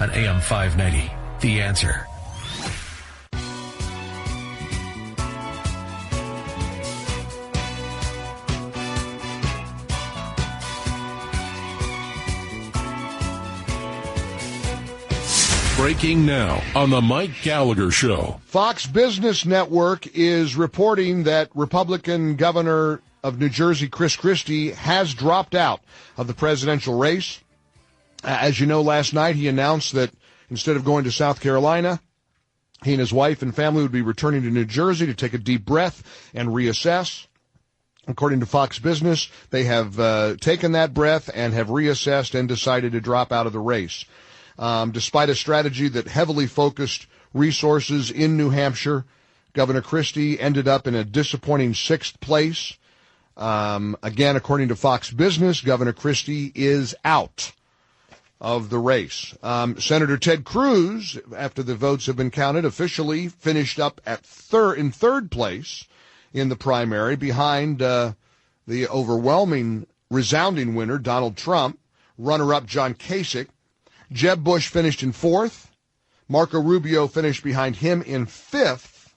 on AM 590. The Answer. Breaking now on the Mike Gallagher Show. Fox Business Network is reporting that Republican Governor of New Jersey, Chris Christie, has dropped out of the presidential race. As you know, last night he announced that instead of going to South Carolina, he and his wife and family would be returning to New Jersey to take a deep breath and reassess. According to Fox Business, they have taken that breath and have reassessed and decided to drop out of the race. Despite a strategy that heavily focused resources in New Hampshire, Governor Christie ended up in a disappointing 6th place. Again, according to Fox Business, Governor Christie is out of the race. Senator Ted Cruz, after the votes have been counted, officially finished up at in third place in the primary, behind the overwhelming, resounding winner, Donald Trump, runner-up John Kasich. Jeb Bush finished in 4th. Marco Rubio finished behind him in 5th.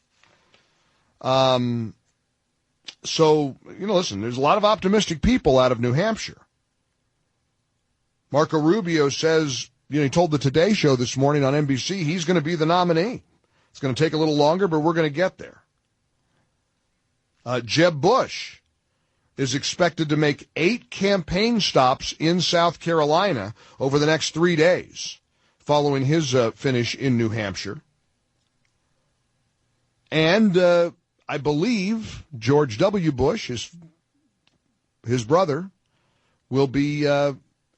So, listen, there's a lot of optimistic people out of New Hampshire. Marco Rubio says, he told the Today Show this morning on NBC he's going to be the nominee. It's going to take a little longer, but we're going to get there. Jeb Bush is expected to make 8 campaign stops in South Carolina over the next 3 days, following his finish in New Hampshire. And I believe George W. Bush, his brother, will be,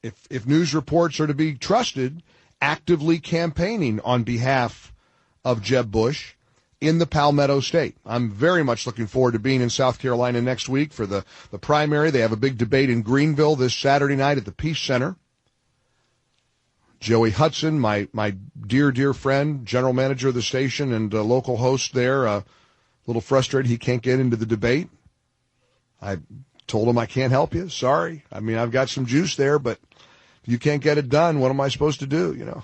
if news reports are to be trusted, actively campaigning on behalf of Jeb Bush in the Palmetto State. I'm very much looking forward to being in South Carolina next week for the primary. They have a big debate in Greenville this Saturday night at the Peace Center. Joey Hudson, my dear, dear friend, general manager of the station and local host there, a little frustrated he can't get into the debate. I told him I can't help you. Sorry. I mean, I've got some juice there, but if you can't get it done, what am I supposed to do,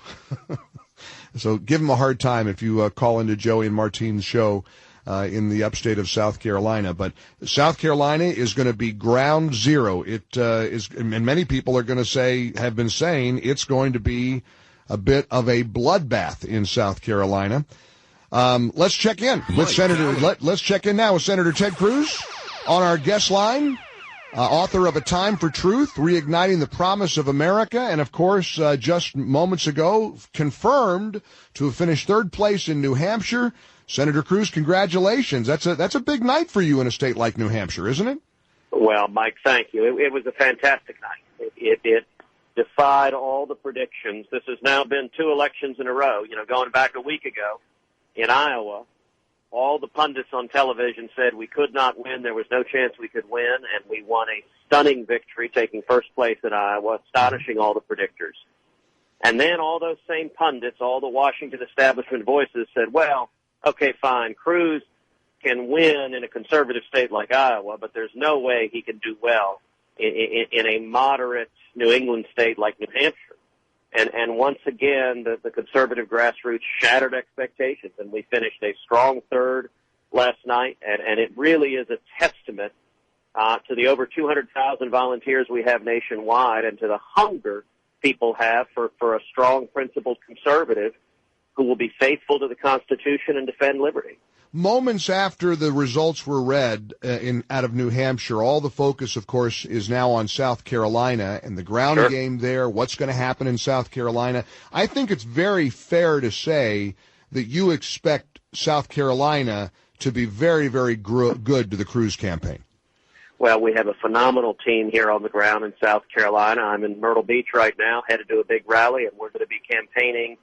So give him a hard time if you call into Joey and Martine's show in the upstate of South Carolina. But South Carolina is going to be ground zero. It is, and many people are going to have been saying it's going to be a bit of a bloodbath in South Carolina. Let's check in with Let's check in now with Senator Ted Cruz on our guest line. Author of A Time for Truth, Reigniting the Promise of America, and of course, just moments ago, confirmed to have finished 3rd place in New Hampshire. Senator Cruz, congratulations. That's a big night for you in a state like New Hampshire, isn't it? Well, Mike, thank you. It was a fantastic night. It defied all the predictions. This has now been 2 elections in a row. Going back a week ago in Iowa, all the pundits on television said we could not win. There was no chance we could win, and we won a stunning victory, taking 1st place in Iowa, astonishing all the predictors. And then all those same pundits, all the Washington establishment voices said, well, okay, fine, Cruz can win in a conservative state like Iowa, but there's no way he can do well in a moderate New England state like New Hampshire. And once again, the conservative grassroots shattered expectations, and we finished a strong 3rd last night, and it really is a testament to the over 200,000 volunteers we have nationwide and to the hunger people have for a strong, principled conservative who will be faithful to the Constitution and defend liberty. Moments after the results were read out of New Hampshire, all the focus, of course, is now on South Carolina and the ground game there, what's going to happen in South Carolina. I think it's very fair to say that you expect South Carolina to be very, very good to the Cruz campaign. Well, we have a phenomenal team here on the ground in South Carolina. I'm in Myrtle Beach right now, headed to a big rally, and we're going to be campaigning